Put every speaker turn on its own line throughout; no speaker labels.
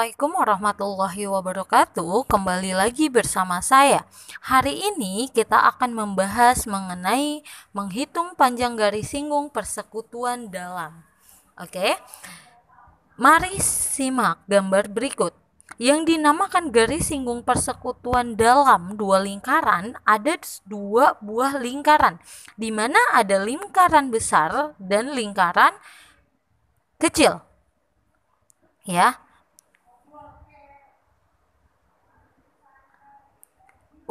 Assalamualaikum warahmatullahi wabarakatuh. Kembali lagi bersama saya. Hari ini kita akan membahas mengenai menghitung panjang garis singgung persekutuan dalam. Oke. Mari simak gambar berikut. Yang dinamakan garis singgung persekutuan dalam dua lingkaran, ada dua buah lingkaran, di mana ada lingkaran besar dan lingkaran kecil. Ya.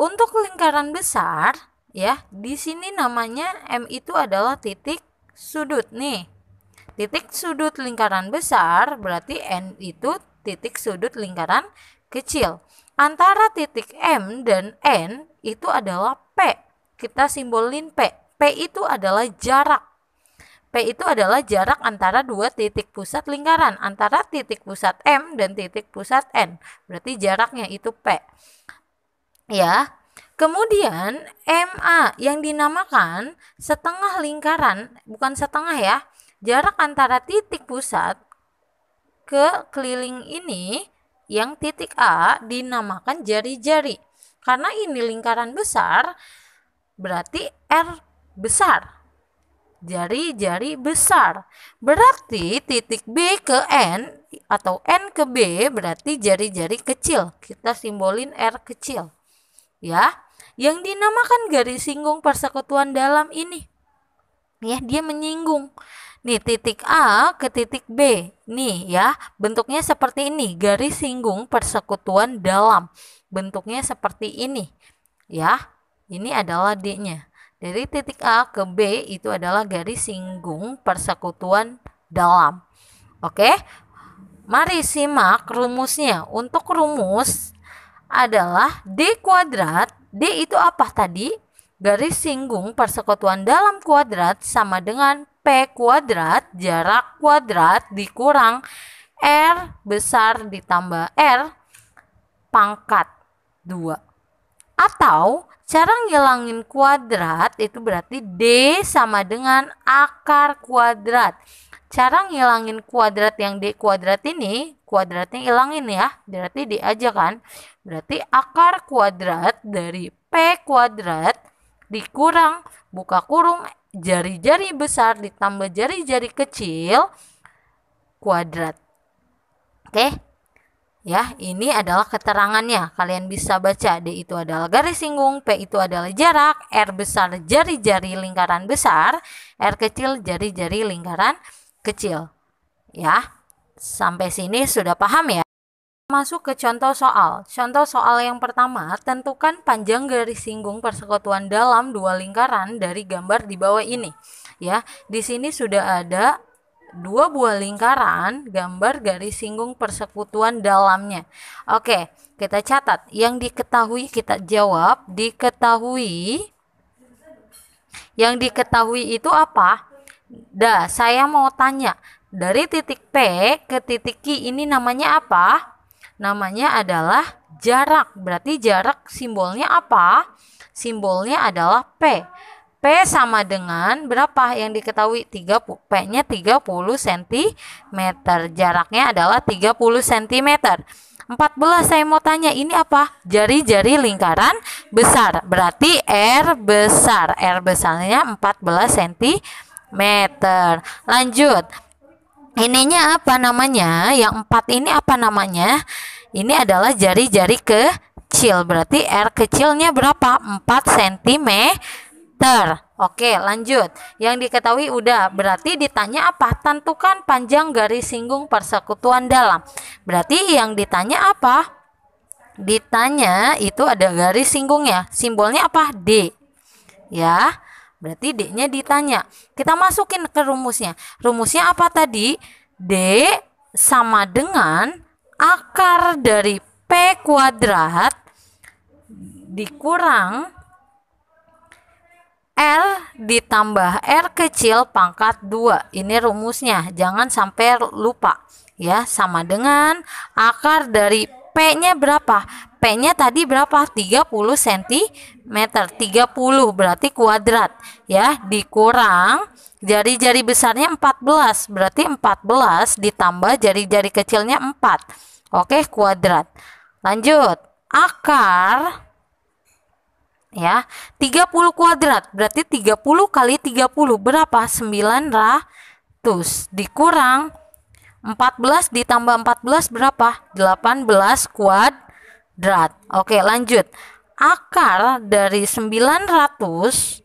Untuk lingkaran besar, ya, di sini namanya M itu adalah titik sudut nih. Titik sudut lingkaran besar berarti N itu titik sudut lingkaran kecil. Antara titik M dan N itu adalah P. Kita simbolin P. P itu adalah jarak. P itu adalah jarak antara dua titik pusat lingkaran, antara titik pusat M dan titik pusat N. Berarti jaraknya itu P. Ya, kemudian MA yang dinamakan setengah lingkaran, bukan setengah ya, jarak antara titik pusat ke keliling ini, yang titik A dinamakan jari-jari. Karena ini lingkaran besar, berarti R besar. Jari-jari besar. Berarti titik B ke N atau N ke B berarti jari-jari kecil. Kita simbolin R kecil. Ya, yang dinamakan garis singgung persekutuan dalam ini, ya, dia menyinggung nih titik A ke titik B nih, ya, bentuknya seperti ini, garis singgung persekutuan dalam, bentuknya seperti ini, ya. Ini adalah D-nya. Dari titik A ke B itu adalah garis singgung persekutuan dalam. Oke, mari simak rumusnya. Untuk rumus adalah D kuadrat. D itu apa tadi? Garis singgung persekutuan dalam kuadrat sama dengan P kuadrat, jarak kuadrat dikurang R besar ditambah R pangkat 2. Atau cara ngilangin kuadrat itu berarti D sama dengan akar kuadrat. Cara ngilangin kuadrat yang D kuadrat ini, kuadratnya hilangin ya, berarti D aja kan. Berarti akar kuadrat dari P kuadrat dikurang, buka kurung, jari-jari besar ditambah jari-jari kecil kuadrat. Oke. Ya, ini adalah keterangannya. Kalian bisa baca, D itu adalah garis singgung, P itu adalah jarak, R besar jari-jari lingkaran besar, R kecil jari-jari lingkaran kecil. Ya, sampai sini sudah paham ya? Masuk ke contoh soal. Contoh soal yang pertama, tentukan panjang garis singgung persekutuan dalam dua lingkaran dari gambar di bawah ini. Ya, di sini sudah ada dua buah lingkaran, gambar garis singgung persekutuan dalamnya. Oke, kita catat. Yang diketahui kita jawab. Yang diketahui itu apa? Saya mau tanya, dari titik P ke titik Q ini namanya apa? Namanya adalah jarak. Berarti jarak simbolnya apa? Simbolnya adalah P. P sama dengan berapa yang diketahui? P-nya 30 cm. Jaraknya adalah 30 cm. 14 saya mau tanya, ini apa? Jari-jari lingkaran besar. Berarti R besar. R besarnya 14 cm. Lanjut. Ininya apa namanya? Yang 4 ini apa namanya? Ini adalah jari-jari kecil. Berarti R kecilnya berapa? 4 cm. Oke, lanjut. Yang diketahui udah. Berarti ditanya apa? Tentukan panjang garis singgung persekutuan dalam. Berarti yang ditanya apa? Ditanya itu ada garis singgungnya. Simbolnya apa? D. Ya. Berarti D-nya ditanya. Kita masukin ke rumusnya. Rumusnya apa tadi? D sama dengan akar dari P kuadrat dikurang R ditambah R kecil pangkat 2. Ini rumusnya. Jangan sampai lupa. Ya, sama dengan akar dari P-nya berapa? P-nya tadi berapa? 30 cm. 30 berarti kuadrat, ya, dikurang jari-jari besarnya 14. Berarti 14 ditambah jari-jari kecilnya 4. Oke, kuadrat. Lanjut. Akar ya 30 kuadrat berarti 30 kali 30 berapa? 900 dikurang 14 ditambah 14 berapa? 18 kuadrat. Oke, lanjut. Akar dari 900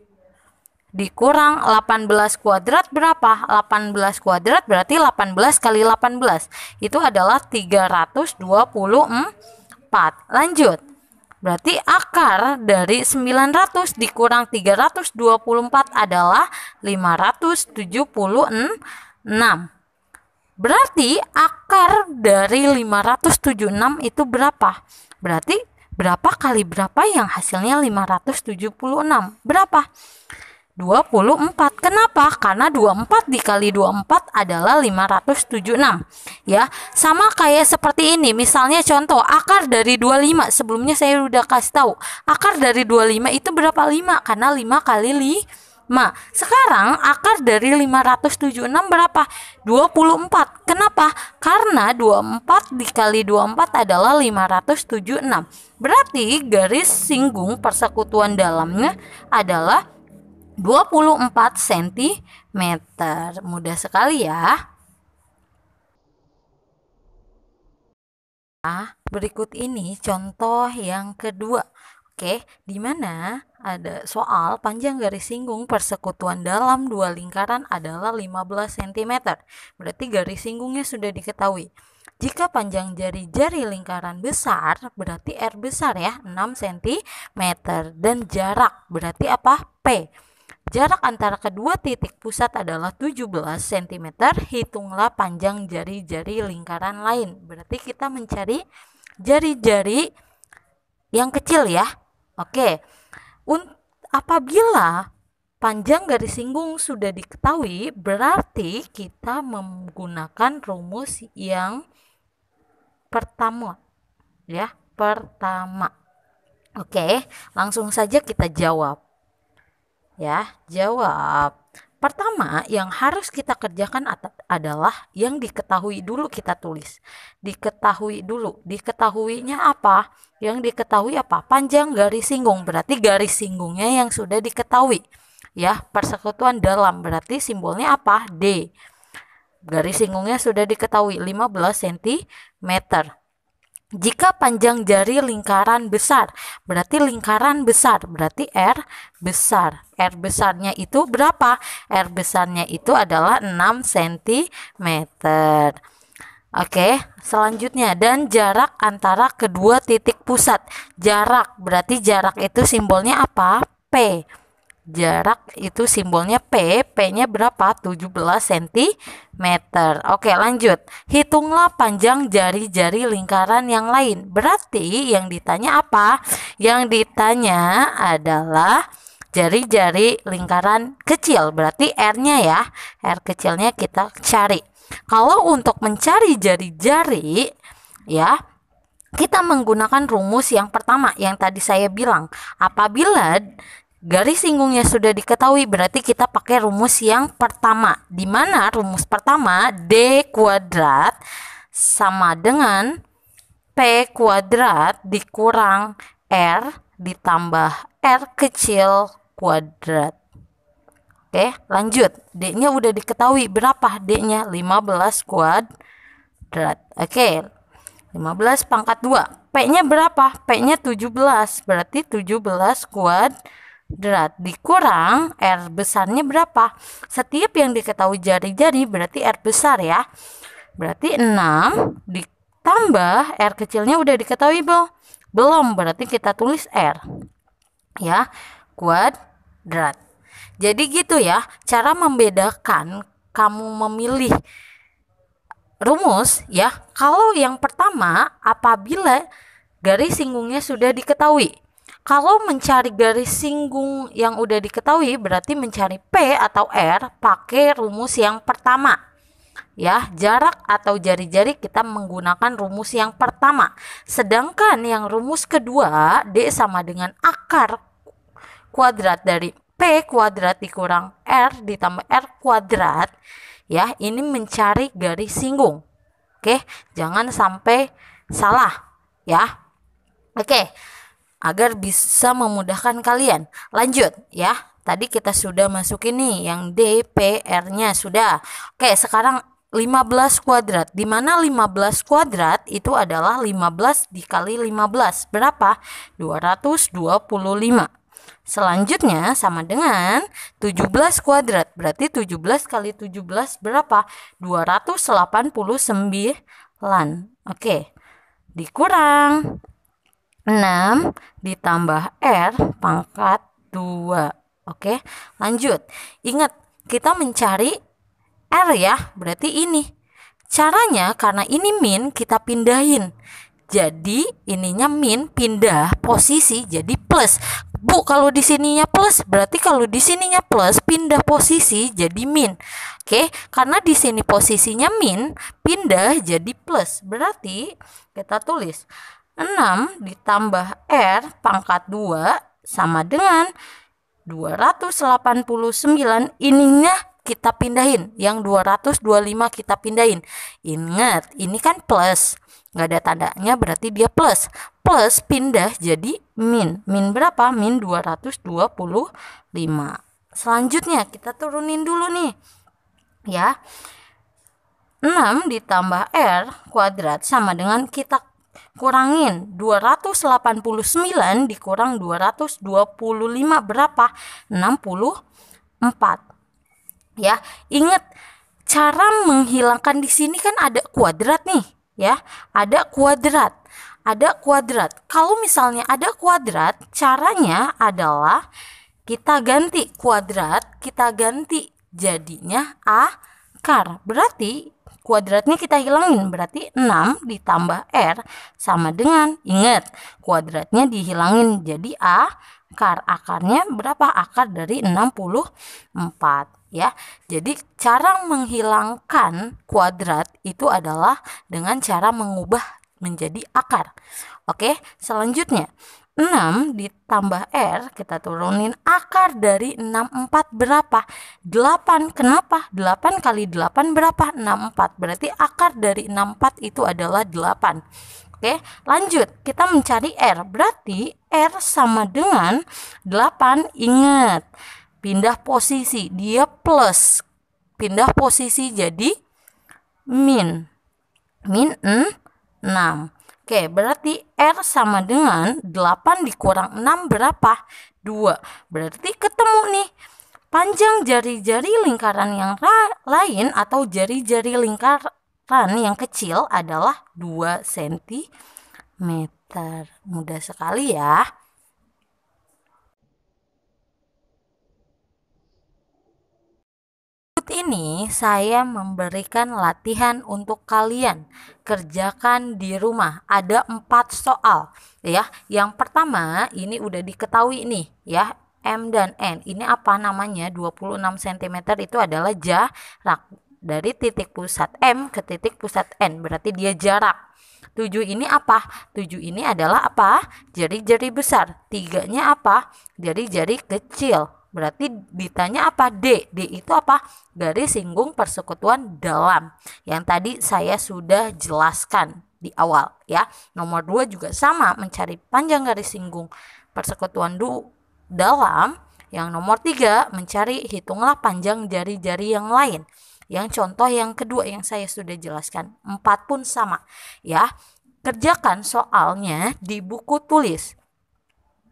dikurang 18 kuadrat berapa? 18 kuadrat berarti 18 kali 18 itu adalah 324. Lanjut. Berarti akar dari 900 dikurang 324 adalah 576. Berarti akar dari 576 itu berapa? Berarti berapa kali berapa yang hasilnya 576? Berapa? 24. Kenapa? Karena 24 dikali 24 adalah 576. Ya, sama kayak seperti ini. Misalnya contoh, akar dari 25. Sebelumnya saya udah kasih tahu. Akar dari 25 itu berapa? 5. Karena 5 kali 5. Sekarang akar dari 576 berapa? 24. Kenapa? Karena 24 dikali 24 adalah 576. Berarti garis singgung persekutuan dalamnya adalah 24 cm. Mudah sekali ya. Berikut ini contoh yang kedua. Oke, di mana ada soal panjang garis singgung persekutuan dalam dua lingkaran adalah 15 cm. Berarti garis singgungnya sudah diketahui. Jika panjang jari-jari lingkaran besar, berarti R besar ya, 6 cm. Dan jarak, berarti apa? P. Jarak antara kedua titik pusat adalah 17 cm. Hitunglah panjang jari-jari lingkaran lain. Berarti kita mencari jari-jari yang kecil ya. Oke. Apabila panjang garis singgung sudah diketahui, berarti kita menggunakan rumus yang pertama. Ya, pertama. Oke, langsung saja kita jawab. Ya, jawab. Pertama, yang harus kita kerjakan adalah yang diketahui dulu kita tulis. Diketahui dulu. Diketahuinya apa? Yang diketahui apa? Panjang garis singgung. Berarti garis singgungnya yang sudah diketahui. Ya, persekutuan dalam. Berarti simbolnya apa? D. Garis singgungnya sudah diketahui 15 cm. Jika panjang jari lingkaran besar, berarti lingkaran besar, berarti R besar. R besarnya itu berapa? R besarnya itu adalah 6 cm. Oke, selanjutnya, dan jarak antara kedua titik pusat. Jarak, berarti jarak itu simbolnya apa? P. Jarak itu simbolnya P. P-nya berapa? 17 cm. Oke, lanjut. Hitunglah panjang jari-jari lingkaran yang lain. Berarti yang ditanya apa? Yang ditanya adalah jari-jari lingkaran kecil. Berarti R-nya ya. R kecilnya kita cari. Kalau untuk mencari jari-jari ya, kita menggunakan rumus yang pertama yang tadi saya bilang. Apabila garis singgungnya sudah diketahui, berarti kita pakai rumus yang pertama. Di mana rumus pertama, D kuadrat sama dengan P kuadrat dikurang R ditambah R kecil kuadrat. Oke, lanjut. D-nya udah diketahui. Berapa D-nya? 15 kuadrat. Oke, 15 pangkat 2. P-nya berapa? P-nya 17. Berarti 17 kuadrat dikurang R besarnya berapa? Setiap yang diketahui jari-jari berarti R besar ya. Berarti 6 ditambah R kecilnya udah diketahui belum? Berarti kita tulis R ya, kuadrat. Jadi gitu ya cara membedakan kamu memilih rumus ya. Kalau yang pertama, apabila garis singgungnya sudah diketahui. Kalau mencari garis singgung yang udah diketahui, berarti mencari P atau R pakai rumus yang pertama. Ya, jarak atau jari-jari kita menggunakan rumus yang pertama. Sedangkan yang rumus kedua, D sama dengan akar kuadrat dari P kuadrat dikurang R ditambah R kuadrat. Ya, ini mencari garis singgung. Oke, jangan sampai salah ya. Oke, agar bisa memudahkan kalian. Lanjut ya. Tadi kita sudah masukin nih yang D, P, R-nya sudah. Oke, sekarang 15 kuadrat. Di mana 15 kuadrat itu adalah 15 dikali 15. Berapa? 225. Selanjutnya sama dengan 17 kuadrat. Berarti 17 kali 17 berapa? 289. Oke. Dikurang 6 ditambah R pangkat 2. Oke, lanjut. Ingat, kita mencari R ya, berarti ini. Caranya karena ini min, kita pindahin. Jadi ininya min, pindah posisi jadi plus. Bu, kalau di sininya plus, berarti kalau di sininya plus, pindah posisi jadi min. Oke, karena di sini posisinya min, pindah jadi plus. Berarti kita tulis 6 ditambah R pangkat 2 sama dengan 289. Ininya kita pindahin, yang 225 kita pindahin. Ingat, ini kan plus, nggak ada tandanya berarti dia plus. Plus pindah jadi min. Min berapa? Min 225. Selanjutnya kita turunin dulu nih ya. 6 ditambah R kuadrat sama dengan kita kurangin 289 dikurang 225 berapa? 64. Ya, ingat cara menghilangkan di sini kan ada kuadrat nih, ya. Ada kuadrat. Ada kuadrat. Kalau misalnya ada kuadrat, caranya adalah kita ganti kuadrat, kita ganti jadinya akar. Berarti kuadratnya kita hilangin, berarti 6 ditambah R sama dengan, ingat, kuadratnya dihilangin jadi akar. Akarnya berapa? Akar dari 64 ya. Jadi cara menghilangkan kuadrat itu adalah dengan cara mengubah menjadi akar. Oke, selanjutnya 6 ditambah R, kita turunin akar dari 64 berapa? 8. Kenapa? 8 kali 8 berapa? 64. Berarti akar dari 64 itu adalah 8. Oke, lanjut. Kita mencari R. Berarti R sama dengan 8. Ingat, pindah posisi. Dia plus. Pindah posisi jadi min. Min 6. Oke, berarti R sama dengan 8 dikurang 6 berapa? 2. Berarti ketemu nih. Panjang jari-jari lingkaran yang lain atau jari-jari lingkaran yang kecil adalah 2 cm. Mudah sekali ya. Ini saya memberikan latihan untuk kalian kerjakan di rumah. Ada 4 soal ya. Yang pertama ini udah diketahui nih ya, M dan N. Ini apa namanya? 26 cm itu adalah jarak dari titik pusat M ke titik pusat N. Berarti dia jarak. 7 ini apa? 7 ini adalah apa? Jari-jari besar. 3-nya apa? Jari-jari kecil. Berarti ditanya apa? D. D itu apa? Garis singgung persekutuan dalam. Yang tadi saya sudah jelaskan di awal ya. Nomor 2 juga sama, mencari panjang garis singgung persekutuan dalam. Yang nomor 3 mencari hitunglah panjang jari-jari yang lain. Yang contoh yang kedua yang saya sudah jelaskan. 4 pun sama ya. Kerjakan soalnya di buku tulis.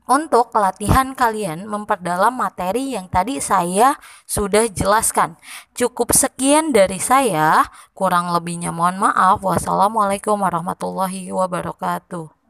Untuk latihan kalian memperdalam materi yang tadi saya sudah jelaskan. Cukup sekian dari saya, kurang lebihnya mohon maaf. Wassalamualaikum warahmatullahi wabarakatuh.